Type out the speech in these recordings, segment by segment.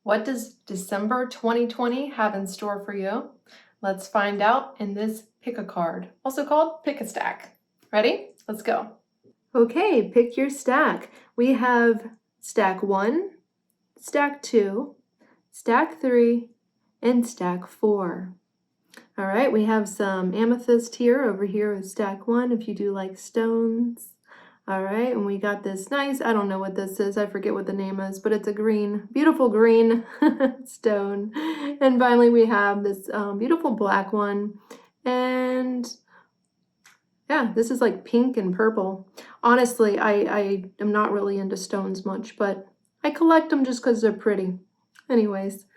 What does December 2020 have in store for you? Let's find out in this pick a card, also called pick a stack. Ready? Let's go. Okay, pick your stack. We have stack 1, stack 2, stack 3, and stack 4. All right, we have some amethyst here over here with stack 1 if you do like stones. All right, and we got this nice, I don't know what this is, I forget what the name is, but it's a green, beautiful green stone. And finally we have this beautiful black one. And yeah, this is like pink and purple. Honestly, I am not really into stones much, but I collect them just because they're pretty. Anyways,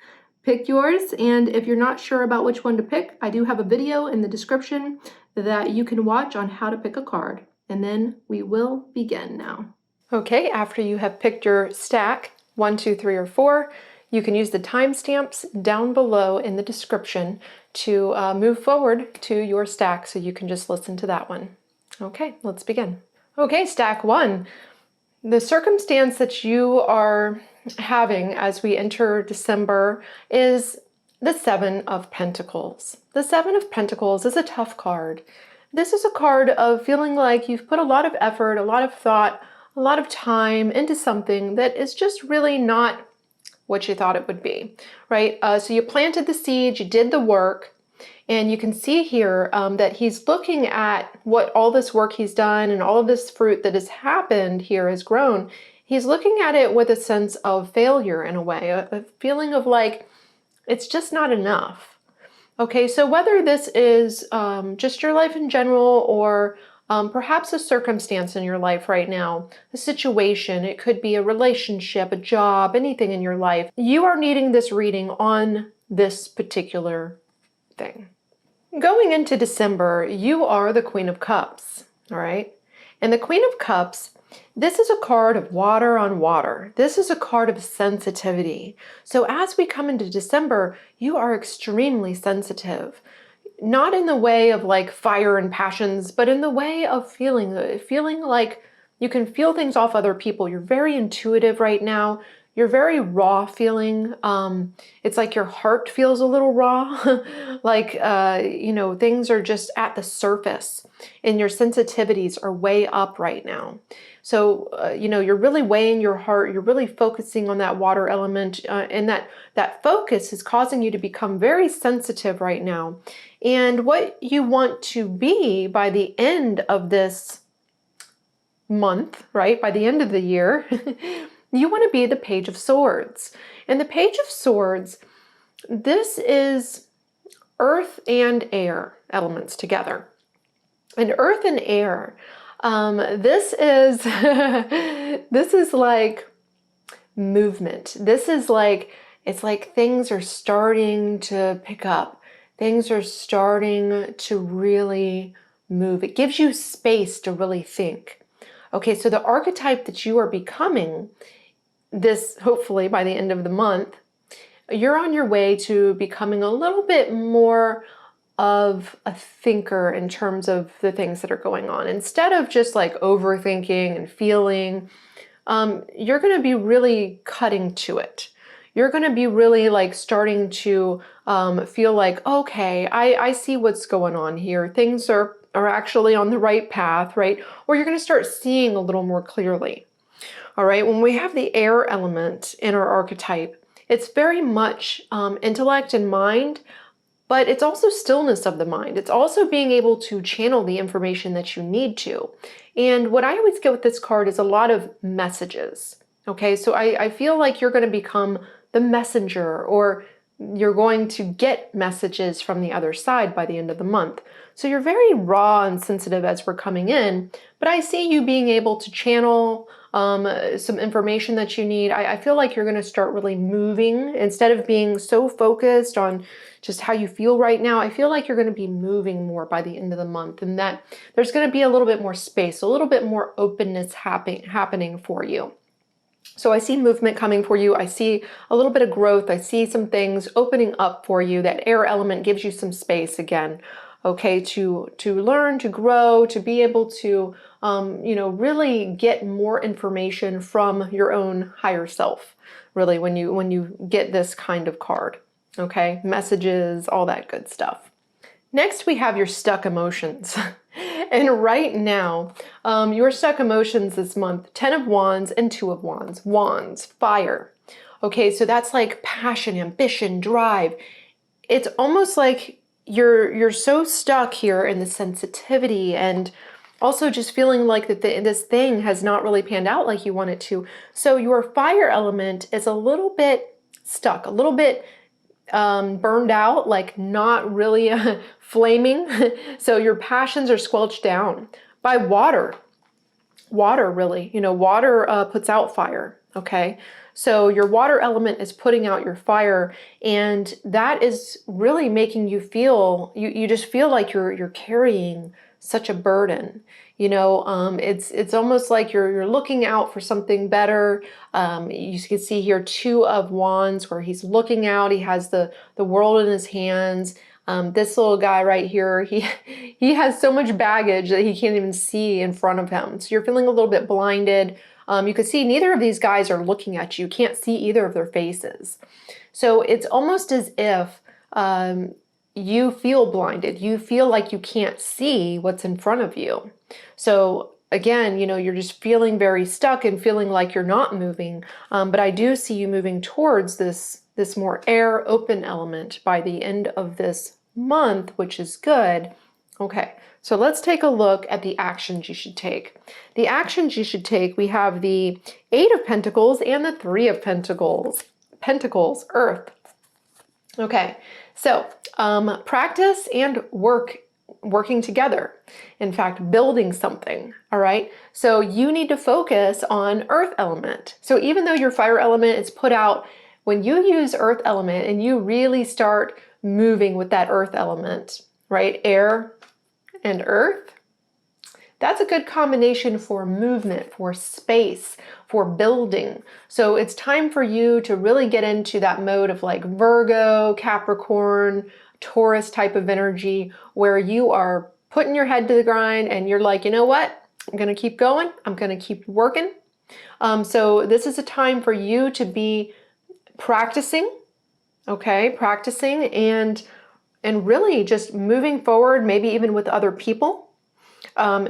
pick yours, and if you're not sure about which one to pick, I do have a video in the description that you can watch on how to pick a card. And then we will begin now. Okay, after you have picked your stack, 1, 2, 3, or 4, you can use the timestamps down below in the description to move forward to your stack, so you can just listen to that one. Okay, let's begin. Okay, stack 1. The circumstance that you are having as we enter December is the 7 of Pentacles. The 7 of Pentacles is a tough card. This is a card of feeling like you've put a lot of effort, a lot of thought, a lot of time into something that is just really not what you thought it would be, right? So you planted the seed, you did the work, and you can see here that he's looking at what all this work he's done and all of this fruit that has happened here has grown. He's looking at it with a sense of failure in a way, a feeling of like, it's just not enough. Okay, so whether this is just your life in general or perhaps a circumstance in your life right now, a situation, it could be a relationship, a job, anything in your life, you are needing this reading on this particular thing. Going into December, you are the Queen of Cups, all right? And the Queen of Cups, this is a card of water on water. This is a card of sensitivity. So as we come into December, you are extremely sensitive. Not in the way of like fire and passions, but in the way of feeling like you can feel things off other people. You're very intuitive right now. You're very raw feeling. It's like your heart feels a little raw, like, things are just at the surface and your sensitivities are way up right now. So, you're really weighing your heart. You're really focusing on that water element, and that focus is causing you to become very sensitive right now. And what you want to be by the end of this month, right? By the end of the year, you want to be the Page of Swords. And the Page of Swords, this is earth and air elements together. And earth and air, this is this is like movement. This is like, it's like things are starting to pick up. Things are starting to really move. It gives you space to really think. Okay, so the archetype that you are becoming, this hopefully by the end of the month, you're on your way to becoming a little bit more of a thinker in terms of the things that are going on. Instead of just like overthinking and feeling, you're going to be really cutting to it. You're going to be really like starting to feel like, okay, I see what's going on here. Things are actually on the right path, right? Or you're going to start seeing a little more clearly. All right, when we have the air element in our archetype, it's very much intellect and mind, but it's also stillness of the mind. It's also being able to channel the information that you need to. And what I always get with this card is a lot of messages. Okay, so I feel like you're going to become the messenger, or you're going to get messages from the other side by the end of the month. So you're very raw and sensitive as we're coming in, but I see you being able to channel some information that you need. I feel like you're going to start really moving instead of being so focused on just how you feel right now. I feel like you're going to be moving more by the end of the month, and that there's going to be a little bit more space, a little bit more openness happening for you. So I see movement coming for you. I see a little bit of growth. I see some things opening up for you. That air element gives you some space again, okay, to learn, to grow, to be able to, really get more information from your own higher self, really, when you get this kind of card. Okay, messages, all that good stuff. Next, we have your stuck emotions. And right now, your stuck emotions this month, 10 of Wands and 2 of Wands. Wands, fire. Okay, so that's like passion, ambition, drive. It's almost like you're so stuck here in the sensitivity and also just feeling like that this thing has not really panned out like you want it to. So your fire element is a little bit stuck, a little bit burned out, like not really flaming. So your passions are squelched down by water. Water, really, water puts out fire. Okay. So your water element is putting out your fire, and that is really making you feel, you just feel like you're carrying such a burden. It's almost like you're looking out for something better. You can see here 2 of Wands where he's looking out. He has the world in his hands. This little guy right here, he has so much baggage that he can't even see in front of him. So you're feeling a little bit blinded. You can see neither of these guys are looking at you. You can't see either of their faces. So it's almost as if you feel blinded. You feel like you can't see what's in front of you. So again, you're just feeling very stuck and feeling like you're not moving. But I do see you moving towards this more air open element by the end of this month, which is good. Okay, so let's take a look at the actions you should take. The actions you should take, we have the 8 of Pentacles and the 3 of Pentacles. Pentacles, Earth. Okay, so practice and working together. In fact, building something, all right? So you need to focus on Earth element. So even though your fire element is put out, when you use Earth element and you really start moving with that Earth element, right? Air and Earth, that's a good combination for movement, for space, for building. So it's time for you to really get into that mode of like Virgo, Capricorn, Taurus type of energy where you are putting your head to the grind and you're like, you know what? I'm going to keep going. I'm going to keep working. So this is a time for you to be practicing, okay? Practicing and really just moving forward, maybe even with other people.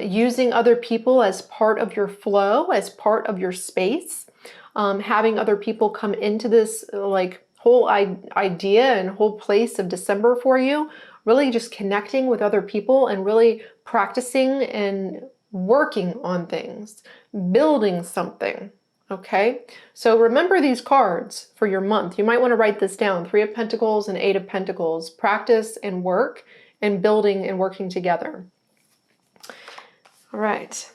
Using other people as part of your flow, as part of your space, having other people come into this like whole idea and whole place of December for you, really just connecting with other people and really practicing and working on things, building something. Okay, so remember these cards for your month. You might want to write this down: 3 of Pentacles and 8 of Pentacles. Practice and work and building and working together. All right.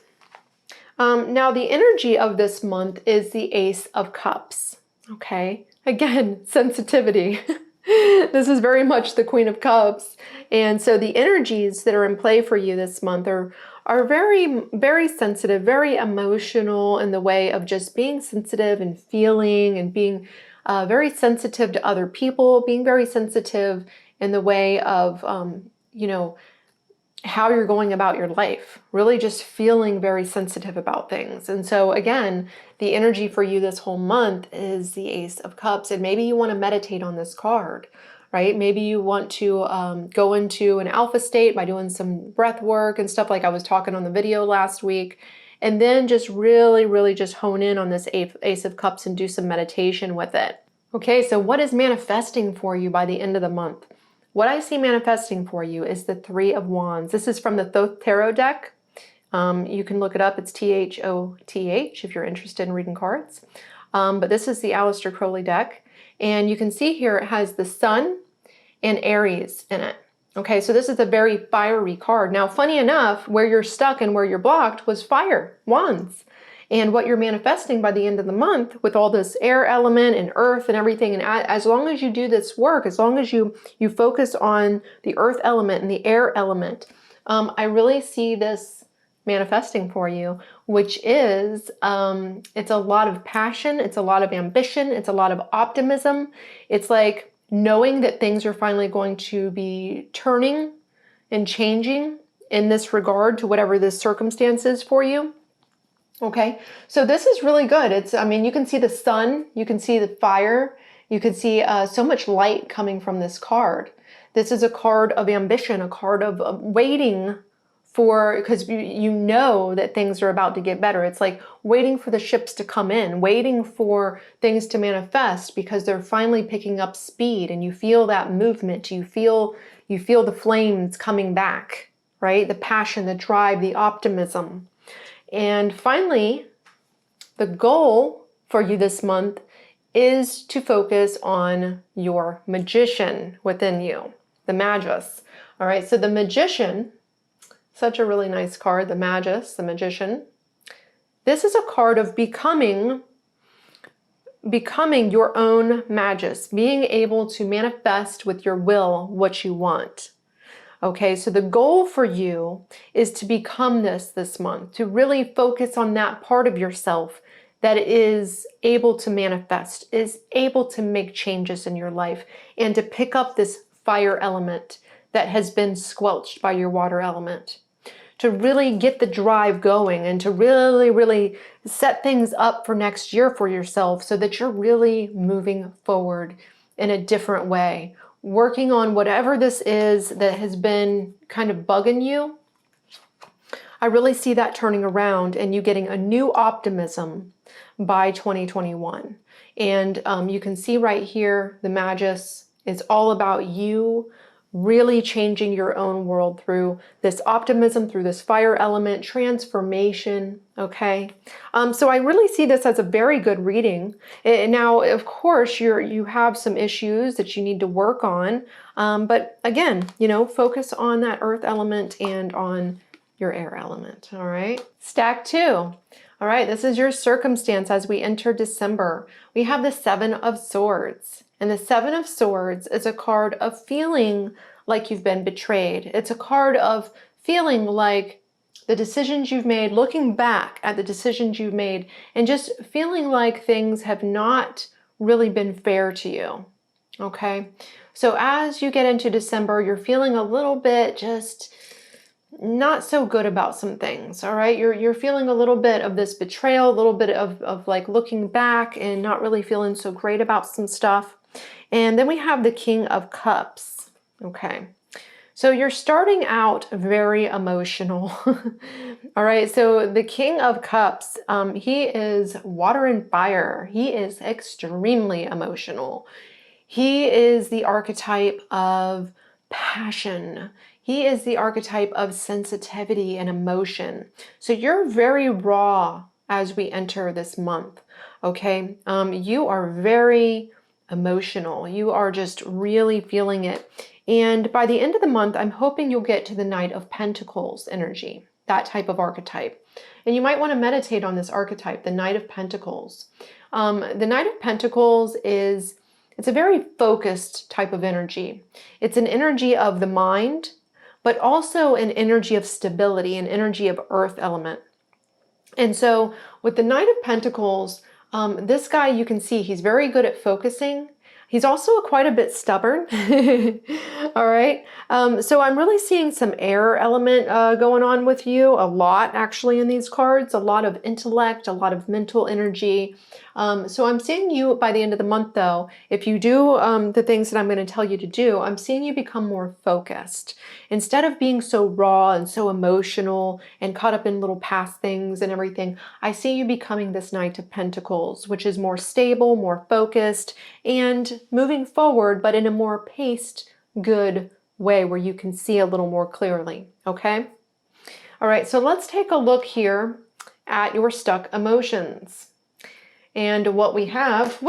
Now the energy of this month is the Ace of Cups. Okay. Again, sensitivity. This is very much the Queen of Cups. And so the energies that are in play for you this month are very, very sensitive, very emotional in the way of just being sensitive and feeling and being very sensitive to other people, being very sensitive in the way of, how you're going about your life, really just feeling very sensitive about things. And so again, the energy for you this whole month is the Ace of Cups. And maybe you want to meditate on this card, right? Maybe you want to go into an alpha state by doing some breath work and stuff like I was talking on the video last week. And then just really, really just hone in on this Ace of Cups and do some meditation with it. Okay, so what is manifesting for you by the end of the month? What I see manifesting for you is the 3 of Wands. This is from the Thoth Tarot deck. You can look it up. It's THOTH if you're interested in reading cards. But this is the Aleister Crowley deck. And you can see here it has the Sun and Aries in it. Okay, so this is a very fiery card. Now, funny enough, where you're stuck and where you're blocked was fire, Wands. And what you're manifesting by the end of the month with all this air element and earth and everything, and as long as you do this work, as long as you focus on the earth element and the air element, I really see this manifesting for you, which is, it's a lot of passion, it's a lot of ambition, it's a lot of optimism. It's like knowing that things are finally going to be turning and changing in this regard to whatever this circumstance is for you. Okay, so this is really good. I mean, you can see the sun, you can see the fire, you can see so much light coming from this card. This is a card of ambition, a card of waiting for, because you know that things are about to get better. It's like waiting for the ships to come in, waiting for things to manifest because they're finally picking up speed, and you feel that movement. You feel the flames coming back, right? The passion, the drive, the optimism. And finally, the goal for you this month is to focus on your magician within you, the Magus. All right, so the magician, such a really nice card, the Magus, the magician. This is a card of becoming your own Magus, being able to manifest with your will what you want. Okay, so the goal for you is to become this month, to really focus on that part of yourself that is able to manifest, is able to make changes in your life, and to pick up this fire element that has been squelched by your water element. To really get the drive going and to really, really set things up for next year for yourself so that you're really moving forward in a different way. Working on whatever this is that has been kind of bugging you. I really see that turning around and you getting a new optimism by 2021. And you can see right here, the Magus is all about you really changing your own world through this optimism, through this fire element, transformation, okay? So I really see this as a very good reading. Now, of course, you have some issues that you need to work on, but again, focus on that earth element and on your air element, all right? Stack 2. All right, this is your circumstance as we enter December. We have the Seven of Swords. And the Seven of Swords is a card of feeling like you've been betrayed. It's a card of feeling like the decisions you've made, looking back at the decisions you've made, and just feeling like things have not really been fair to you. Okay? So as you get into December, you're feeling a little bit just not so good about some things, all right? You're feeling a little bit of this betrayal, a little bit of like looking back and not really feeling so great about some stuff. And then we have the King of Cups, okay? So you're starting out very emotional, all right? So the King of Cups, he is water and fire. He is extremely emotional. He is the archetype of passion. He is the archetype of sensitivity and emotion. So you're very raw as we enter this month, okay? You are very emotional. You are just really feeling it. And by the end of the month, I'm hoping you'll get to the Knight of Pentacles energy, that type of archetype. And you might want to meditate on this archetype, the Knight of Pentacles. The Knight of Pentacles it's a very focused type of energy. It's an energy of the mind, but also an energy of stability, an energy of earth element. And so with the Knight of Pentacles, this guy, you can see he's very good at focusing. He's also quite a bit stubborn. All right. So I'm really seeing some air element going on with you a lot, actually, in these cards. A lot of intellect, a lot of mental energy. So I'm seeing you by the end of the month, though, if you do the things that I'm going to tell you to do, I'm seeing you become more focused. Instead of being so raw and so emotional and caught up in little past things and everything, I see you becoming this Knight of Pentacles, which is more stable, more focused, and moving forward, but in a more paced, good way where you can see a little more clearly, okay? All right, so let's take a look here at your stuck emotions. And what we have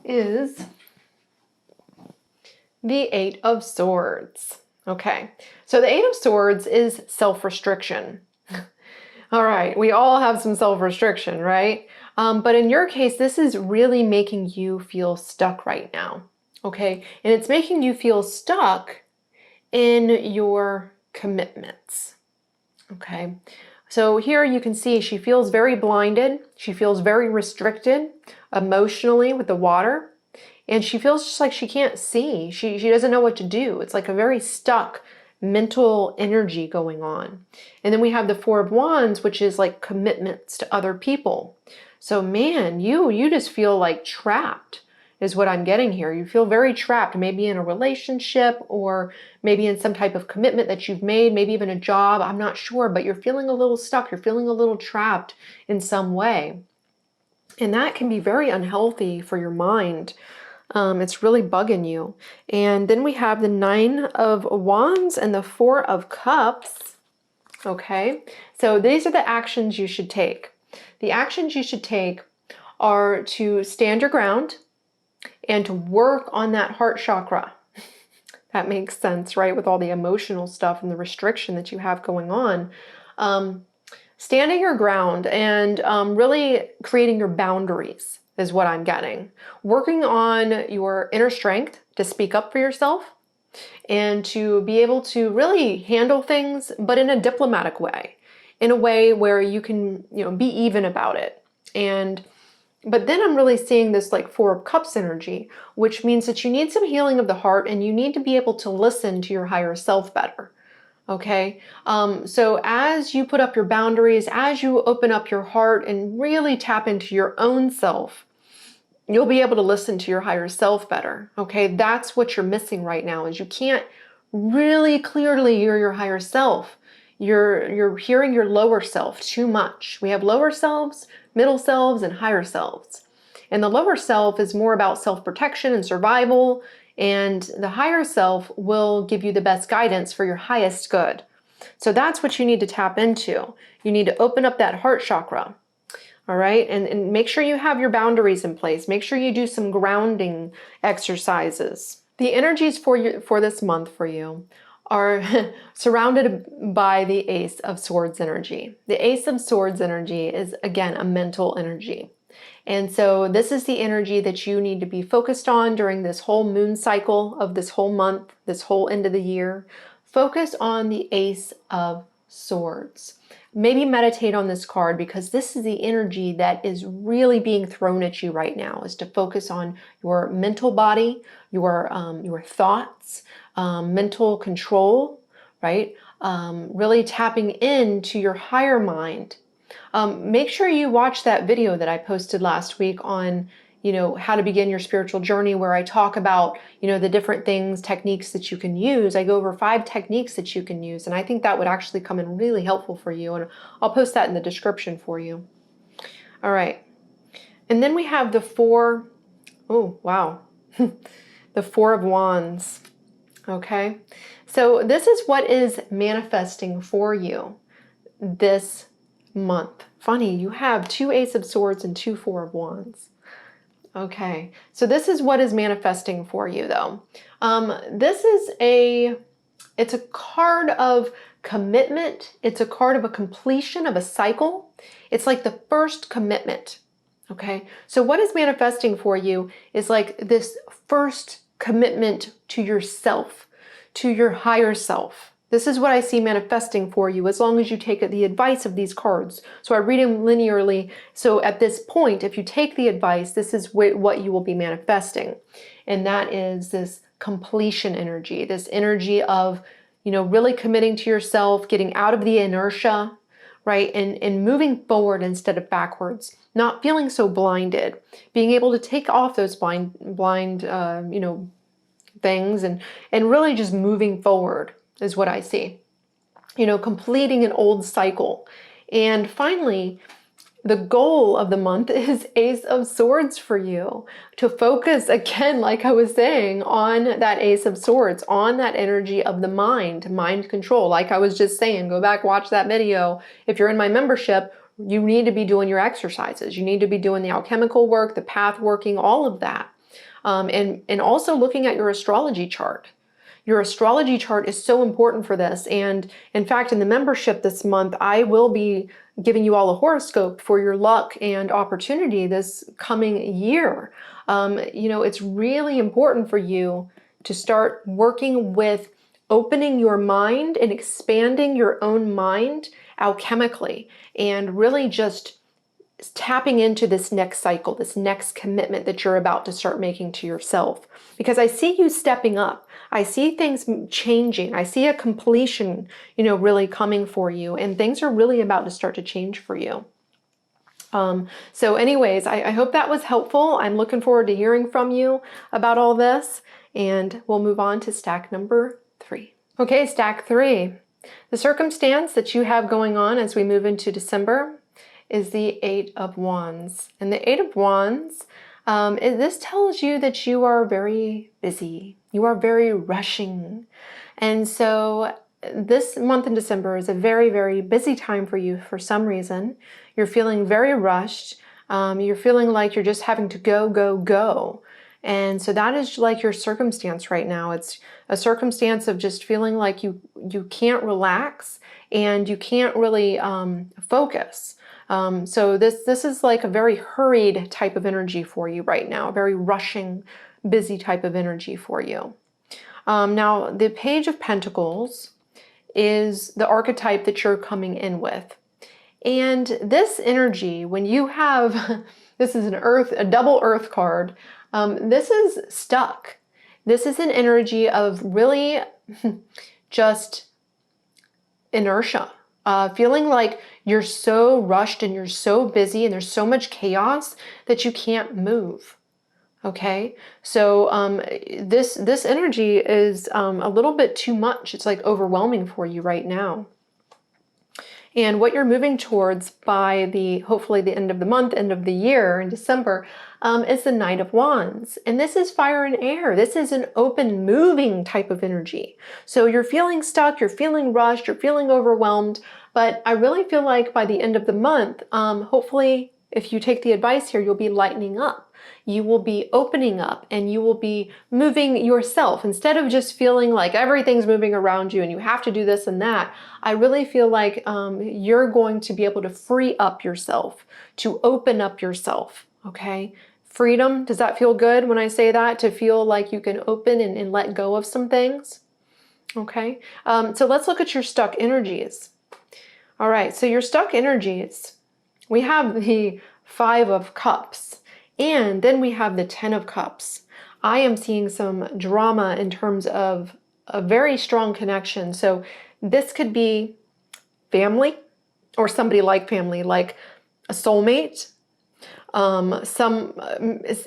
is the Eight of Swords. Okay, so the Eight of Swords is self-restriction. All right, we all have some self-restriction, right? But in your case, this is really making you feel stuck right now, okay? And it's making you feel stuck in your commitments, okay? So here you can see she feels very blinded. She feels very restricted emotionally with the water. And she feels just like she can't see. She doesn't know what to do. It's like a very stuck mental energy going on. And then we have the Four of Wands, which is like commitments to other people. So man, you just feel like trapped is what I'm getting here. You feel very trapped, maybe in a relationship or maybe in some type of commitment that you've made, maybe even a job. I'm not sure, but you're feeling a little stuck. You're feeling a little trapped in some way. And that can be very unhealthy for your mind. It's really bugging you. And then we have the Nine of Wands and the Four of Cups. Okay, so these are the actions you should take. The actions you should take are to stand your ground and to work on that heart chakra. That makes sense, right? With all the emotional stuff and the restriction that you have going on. Standing your ground and really creating your boundaries is what I'm getting. Working on your inner strength to speak up for yourself and to be able to really handle things, but in a diplomatic way, in a way where you can, be even about it. But then I'm really seeing this like Four of Cups energy, which means that you need some healing of the heart and you need to be able to listen to your higher self better. Okay, so as you put up your boundaries, as you open up your heart and really tap into your own self, you'll be able to listen to your higher self better. Okay, that's what you're missing right now, is you can't really clearly hear your higher self. You're hearing your lower self too much. We have lower selves, middle selves, and higher selves. And the lower self is more about self-protection and survival, and the higher self will give you the best guidance for your highest good. So that's what you need to tap into. You need to open up that heart chakra. All right, and make sure you have your boundaries in place. Make sure you do some grounding exercises. The energies for this month for you are surrounded by the Ace of Swords energy. The Ace of Swords energy is, again, a mental energy. And so this is the energy that you need to be focused on during this whole moon cycle of this whole month, this whole end of the year. Focus on the Ace of Swords. Maybe meditate on this card, because this is the energy that is really being thrown at you right now, is to focus on your mental body, your thoughts, mental control, right? Really tapping into your higher mind. Make sure you watch that video that I posted last week on, how to begin your spiritual journey, where I talk about, the different things, techniques that you can use. I go over 5 techniques that you can use, and I think that would actually come in really helpful for you, and I'll post that in the description for you. All right. And then we have the Four, oh, wow, the Four of Wands. Okay. So this is what is manifesting for you this month. Funny, you have 2 Ace of Swords and 2 Four of Wands. Okay, so this is what is manifesting for you, though. It's a card of commitment. It's a card of a completion of a cycle. It's like the first commitment. Okay, so what is manifesting for you is like this first commitment to yourself, to your higher self. This is what I see manifesting for you, as long as you take the advice of these cards. So I read them linearly. So at this point, if you take the advice, this is what you will be manifesting. And that is this completion energy, this energy of, really committing to yourself, getting out of the inertia, right? And moving forward instead of backwards, not feeling so blinded, being able to take off those blind things and really just moving forward is what I see. Completing an old cycle. And finally, the goal of the month is Ace of Swords for you. To focus, again, like I was saying, on that Ace of Swords, on that energy of the mind control. Like I was just saying, go back, watch that video. If you're in my membership, you need to be doing your exercises. You need to be doing the alchemical work, the path working, all of that. And also looking at your astrology chart. Your astrology chart is so important for this. And in fact, in the membership this month, I will be giving you all a horoscope for your luck and opportunity this coming year. It's really important for you to start working with opening your mind and expanding your own mind alchemically, and really just tapping into this next cycle, this next commitment that you're about to start making to yourself. Because I see you stepping up. I see things changing. I see a completion, really coming for you. And things are really about to start to change for you. So anyways, I hope that was helpful. I'm looking forward to hearing from you about all this. And we'll move on to stack number 3. Okay, stack 3. The circumstance that you have going on as we move into December is the 8 of Wands. And the 8 of Wands, this tells you that you are very busy. You are very rushing. And so this month in December is a very, very busy time for you for some reason. You're feeling very rushed. You're feeling like you're just having to go, go, go. And so that is like your circumstance right now. It's a circumstance of just feeling like you can't relax and you can't really focus. So this is like a very hurried type of energy for you right now, a very rushing, busy type of energy for you. Now, the Page of Pentacles is the archetype that you're coming in with. And this energy, when you have, this is a double earth card, this is stuck. This is an energy of really just inertia, feeling like you're so rushed and you're so busy and there's so much chaos that you can't move. Okay, so this energy is a little bit too much. It's like overwhelming for you right now. And what you're moving towards by hopefully the end of the month, end of the year in December, is the Knight of Wands. And this is fire and air. This is an open, moving type of energy. So you're feeling stuck, you're feeling rushed, you're feeling overwhelmed. But I really feel like by the end of the month, hopefully, if you take the advice here, you'll be lightening up. You will be opening up and you will be moving yourself. Instead of just feeling like everything's moving around you and you have to do this and that, I really feel like you're going to be able to free up yourself, to open up yourself, okay? Freedom, does that feel good when I say that? To feel like you can open and let go of some things? Okay, so let's look at your stuck energies. All right, so your stuck energies, we have the 5 of Cups. And then we have the 10 of Cups. I am seeing some drama in terms of a very strong connection. So this could be family or somebody like family, like a soulmate,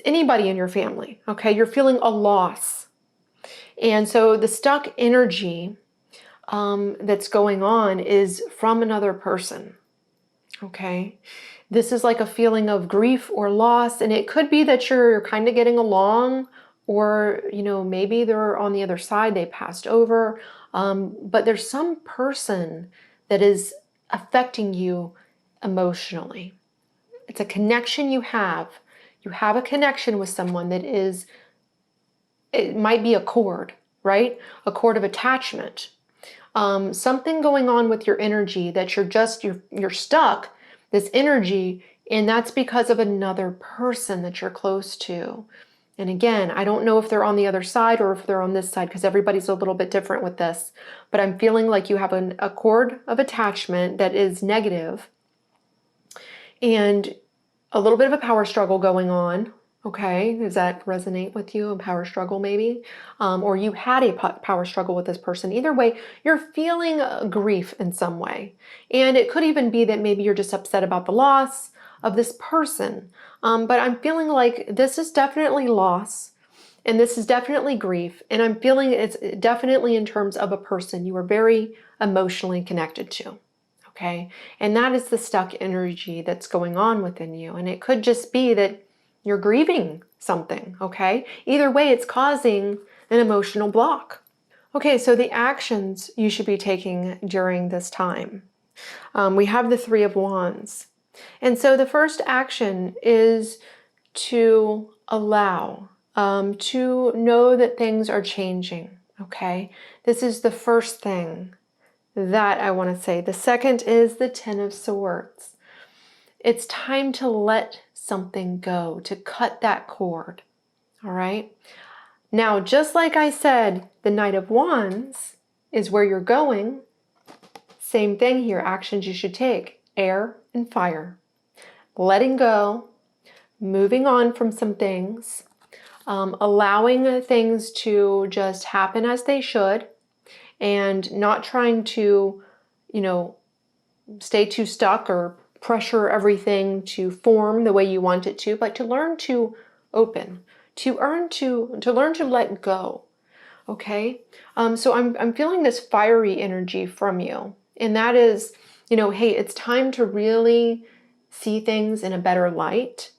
anybody in your family. Okay, you're feeling a loss. And so the stuck energy that's going on is from another person. Okay. This is like a feeling of grief or loss, and it could be that you're kind of getting along, or, maybe they're on the other side, they passed over, but there's some person that is affecting you emotionally. It's a connection you have. You have a connection with someone that is, it might be a cord, right? A cord of attachment. Something going on with your energy that you're stuck, this energy, and that's because of another person that you're close to. And again, I don't know if they're on the other side or if they're on this side, because everybody's a little bit different with this, but I'm feeling like you have a cord of attachment that is negative and a little bit of a power struggle going on. Okay, does that resonate with you? A power struggle maybe? Or you had a power struggle with this person. Either way, you're feeling grief in some way. And it could even be that maybe you're just upset about the loss of this person. But I'm feeling like this is definitely loss. And this is definitely grief. And I'm feeling it's definitely in terms of a person you are very emotionally connected to. Okay, and that is the stuck energy that's going on within you. And it could just be that you're grieving something, okay? Either way, it's causing an emotional block. Okay, so the actions you should be taking during this time. We have the 3 of Wands. And so the first action is to allow, to know that things are changing, okay? This is the first thing that I want to say. The second is the 10 of Swords. It's time to let something go, to cut that cord, all right? Now, just like I said, the Knight of Wands is where you're going. Same thing here, actions you should take, air and fire. letting go, moving on from some things, allowing things to just happen as they should, and not trying to, stay too stuck or pressure everything to form the way you want it to, but to learn to open, to learn to let go. Okay, so I'm feeling this fiery energy from you, and that is, hey, it's time to really see things in a better light.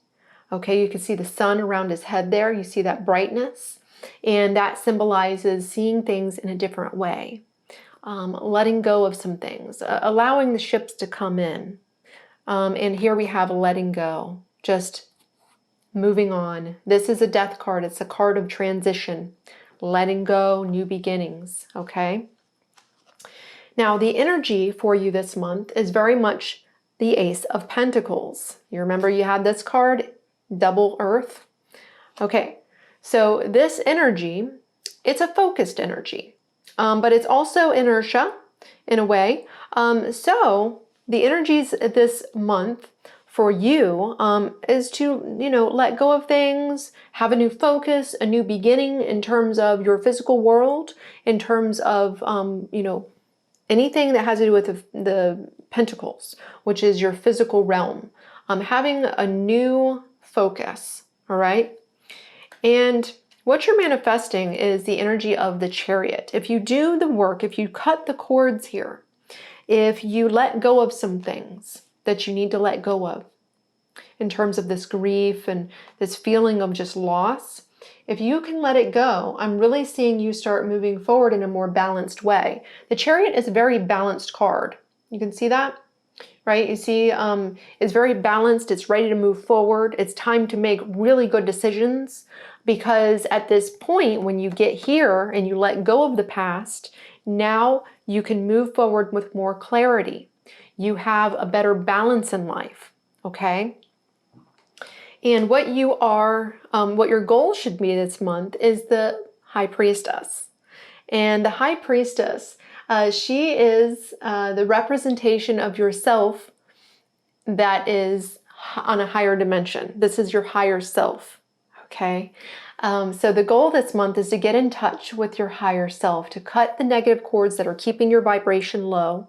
Okay, you can see the sun around his head there. You see that brightness, and that symbolizes seeing things in a different way, letting go of some things, allowing the ships to come in. And here we have letting go, just moving on. This is a death card. It's a card of transition, letting go, new beginnings. Okay. Now, the energy for you this month is very much the Ace of Pentacles. You remember you had this card, double earth. Okay, so this energy, it's a focused energy, but it's also inertia in a way. So the energies this month for you is to, let go of things, have a new focus, a new beginning in terms of your physical world, in terms of, anything that has to do with the pentacles, which is your physical realm. Having a new focus, all right? And what you're manifesting is the energy of the Chariot. If you do the work, if you cut the cords here, if you let go of some things that you need to let go of in terms of this grief and this feeling of just loss, if you can let it go, I'm really seeing you start moving forward in a more balanced way. The Chariot is a very balanced card. You can see that, right? You see, it's very balanced. It's ready to move forward. It's time to make really good decisions, because at this point, when you get here and you let go of the past, now you can move forward with more clarity. You have a better balance in life, okay? And what your goal should be this month is the High Priestess. And the High Priestess, she is the representation of yourself that is on a higher dimension. This is your higher self, okay? So the goal this month is to get in touch with your higher self, to cut the negative cords that are keeping your vibration low,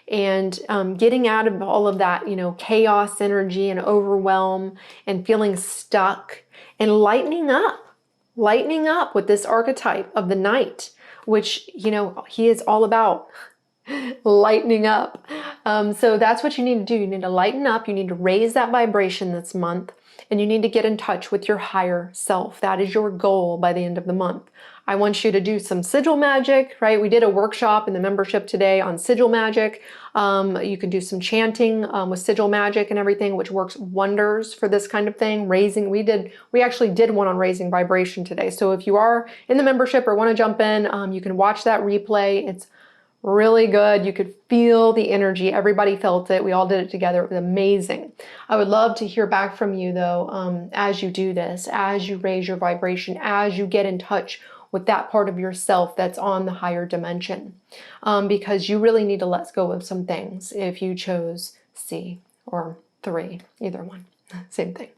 and getting out of all of that, chaos energy and overwhelm and feeling stuck, and lightening up with this archetype of the Knight, which, he is all about lightening up. So that's what you need to do. You need to lighten up. You need to raise that vibration this month, and you need to get in touch with your higher self. That is your goal by the end of the month. I want you to do some sigil magic, right? We did a workshop in the membership today on sigil magic. You can do some chanting with sigil magic and everything, which works wonders for this kind of thing. We actually did one on raising vibration today. So if you are in the membership or want to jump in, you can watch that replay. It's really good. You could feel the energy. Everybody felt it. We all did it together. It was amazing. I would love to hear back from you though, as you do this, as you raise your vibration, as you get in touch with that part of yourself that's on the higher dimension, because you really need to let go of some things if you chose C or 3, either one, same thing.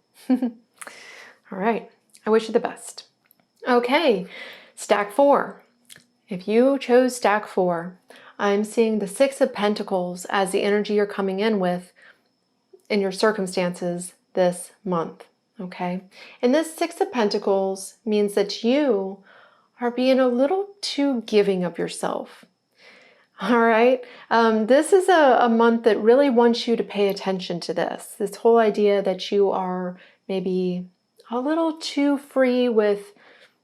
All right, I wish you the best. Okay, stack 4. If you chose stack 4, I'm seeing the 6 of Pentacles as the energy you're coming in with in your circumstances this month, okay? And this 6 of Pentacles means that you are being a little too giving of yourself. All right. This is a month that really wants you to pay attention to this whole idea that you are maybe a little too free with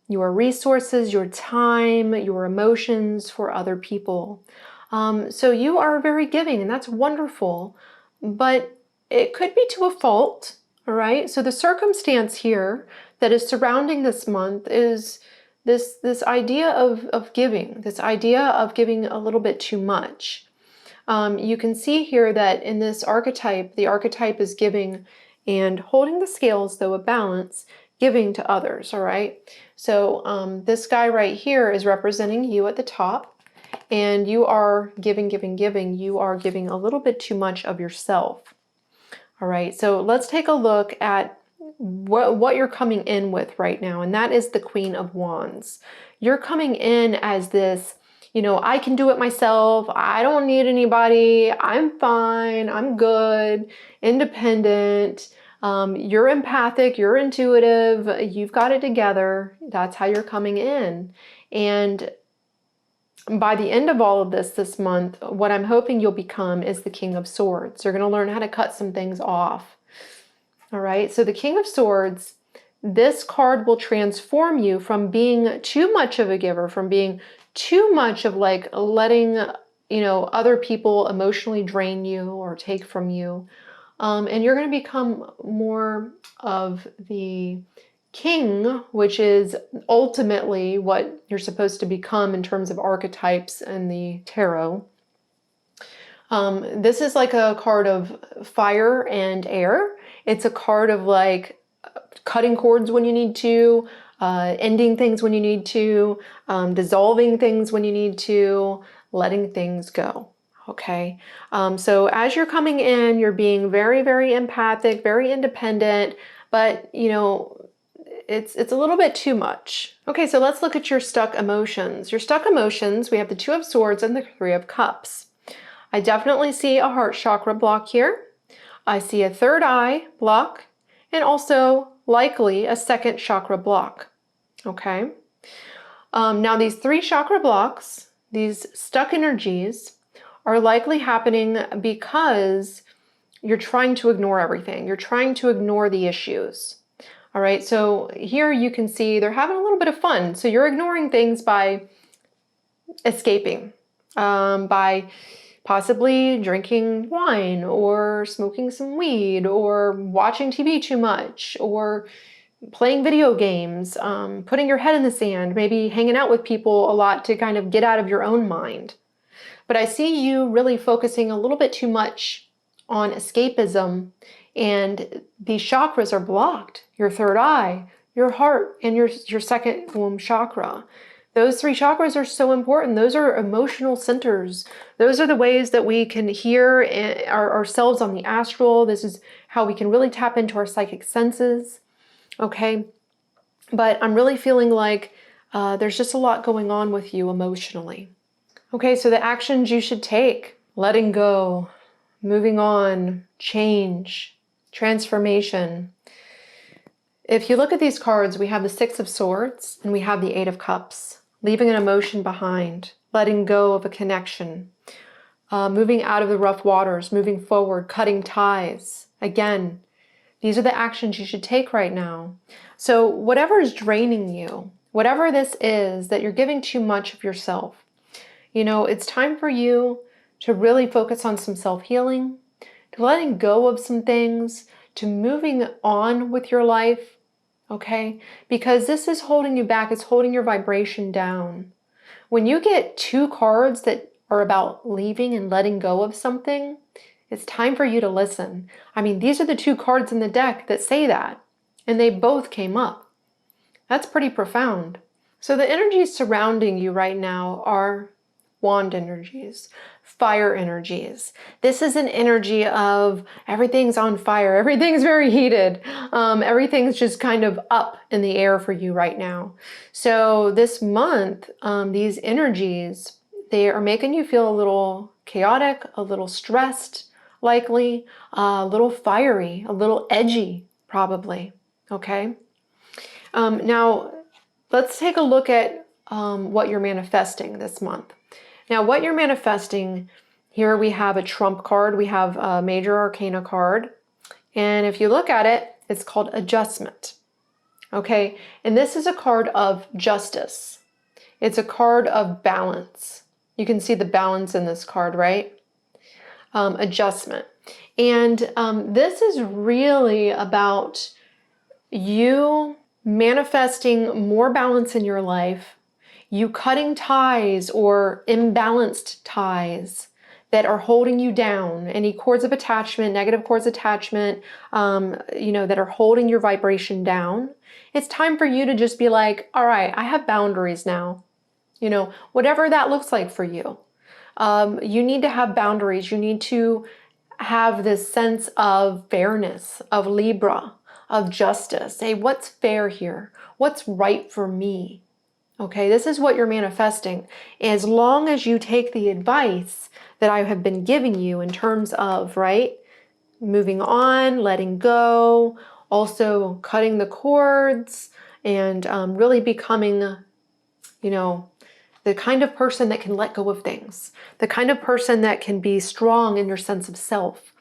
your resources, your time, your emotions for other people. So you are very giving, and that's wonderful, but it could be to a fault. All right. So the circumstance here that is surrounding this month is this idea of giving, this idea of giving a little bit too much. You can see here that in this archetype, the archetype is giving and holding the scales, though, of balance, giving to others, all right? So this guy right here is representing you at the top, and you are giving. You are giving a little bit too much of yourself, All right, so let's take a look at what you're coming in with right now, and that is the Queen of Wands. You're coming in as this, I can do it myself. I don't need anybody. I'm fine. I'm good, independent. You're empathic. You're intuitive. You've got it together. That's how you're coming in. And by the end of all of this month, what I'm hoping you'll become is the King of Swords. You're going to learn how to cut some things off. All right, so the King of Swords, this card will transform you from being too much of a giver, from being too much of like letting, other people emotionally drain you or take from you. And you're going to become more of the king, which is ultimately what you're supposed to become in terms of archetypes in the tarot. This is like a card of fire and air. It's a card of like cutting cords when you need to, ending things when you need to, dissolving things when you need to, letting things go. Okay. So as you're coming in, you're being very, very empathic, very independent, but it's a little bit too much. Okay, so let's look at your stuck emotions. Your stuck emotions, we have the Two of Swords and the Three of Cups. I definitely see a heart chakra block here. I see a third eye block and also likely a second chakra block. Okay. Now these three chakra blocks, these stuck energies, are likely happening because you're trying to ignore everything. You're trying to ignore the issues. All right, so here you can see they're having a little bit of fun. So you're ignoring things by escaping, by possibly drinking wine or smoking some weed or watching TV too much or playing video games, putting your head in the sand, maybe hanging out with people a lot to kind of get out of your own mind. But I see you really focusing a little bit too much on escapism, and these chakras are blocked. Your third eye, your heart, and your second womb chakra. Those three chakras are so important. Those are emotional centers. Those are the ways that we can hear ourselves on the astral. This is how we can really tap into our psychic senses. Okay, but I'm really feeling like there's just a lot going on with you emotionally. Okay, so the actions you should take: letting go, moving on, change, transformation. If you look at these cards, we have the Six of Swords and we have the Eight of Cups. Leaving an emotion behind, letting go of a connection, moving out of the rough waters, moving forward, cutting ties. Again, these are the actions you should take right now. So whatever is draining you, whatever this is that you're giving too much of yourself, it's time for you to really focus on some self-healing, to letting go of some things, to moving on with your life, okay? Because this is holding you back. It's holding your vibration down. When you get two cards that are about leaving and letting go of something, it's time for you to listen. I mean, these are the two cards in the deck that say that, and they both came up. That's pretty profound. So the energies surrounding you right now are wand energies, fire energies. This is an energy of everything's on fire. Everything's very heated. Everything's just kind of up in the air for you right now. So this month, these energies, they are making you feel a little chaotic, a little stressed, likely, a little fiery, a little edgy, probably. Okay. Now let's take a look at what you're manifesting this month. Now, what you're manifesting, here we have a trump card. We have a major arcana card. And if you look at it, it's called adjustment. Okay. And this is a card of justice. It's a card of balance. You can see the balance in this card, right? Adjustment. And this is really about you manifesting more balance in your life, you cutting ties or imbalanced ties that are holding you down, any cords of attachment, negative cords of attachment, that are holding your vibration down. It's time for you to just be like, all right, I have boundaries now. Whatever that looks like for you. You need to have boundaries. You need to have this sense of fairness, of Libra, of justice. Say, what's fair here? What's right for me? Okay, this is what you're manifesting. As long as you take the advice that I have been giving you in terms of, right, moving on, letting go, also cutting the cords, and really becoming, you know, the kind of person that can let go of things, the kind of person that can be strong in your sense of self.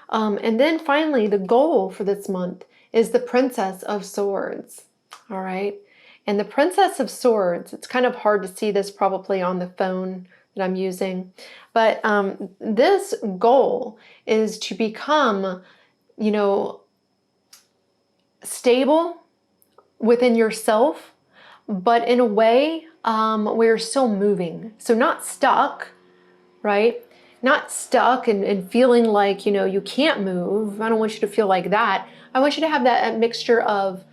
And then finally, the goal for this month is the Princess of Swords. All right. And the Princess of Swords, it's kind of hard to see this probably on the phone that I'm using, but this goal is to become, you know, stable within yourself, but in a way where you're still moving. So not stuck, right? Not stuck and feeling like, you know, you can't move. I don't want you to feel like that. I want you to have that mixture of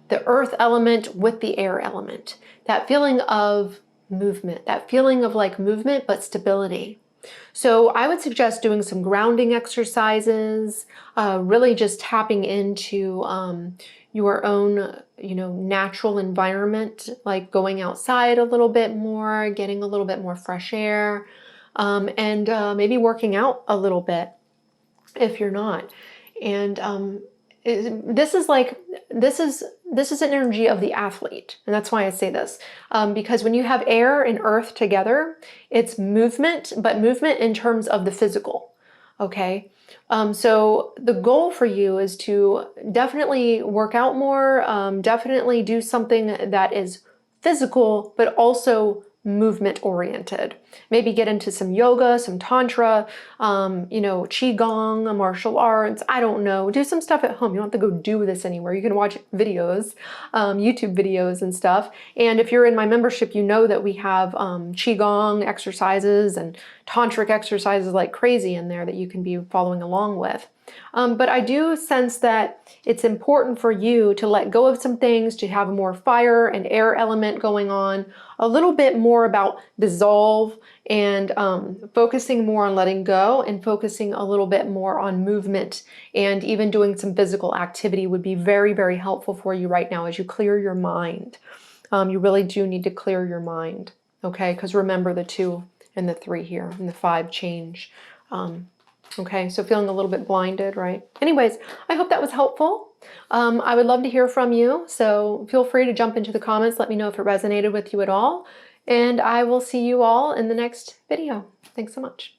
the earth element with the air element. That feeling of movement, that feeling of like movement, but stability. So I would suggest doing some grounding exercises, really just tapping into your own, you know, natural environment, like going outside a little bit more, getting a little bit more fresh air, and maybe working out a little bit if you're not. And this is an energy of the athlete, and that's why I say this, because when you have air and earth together, it's movement, but movement in terms of the physical. Okay, so the goal for you is to definitely work out more, definitely do something that is physical, but also movement oriented. Maybe get into some yoga, some tantra, you know, qigong, martial arts. I don't know. Do some stuff at home. You don't have to go do this anywhere. You can watch videos, YouTube videos and stuff. And if you're in my membership, you know that we have qigong exercises and tantric exercises like crazy in there that you can be following along with. But I do sense that it's important for you to let go of some things, to have more fire and air element going on, a little bit more about dissolve, and focusing more on letting go and focusing a little bit more on movement, and even doing some physical activity would be very, very helpful for you right now as you clear your mind. You really do need to clear your mind, okay? Because remember the 2 and the 3 here and the 5 change. Okay, so feeling a little bit blinded, right? Anyways, I hope that was helpful. I would love to hear from you, so feel free to jump into the comments. Let me know if it resonated with you at all, and I will see you all in the next video. Thanks so much.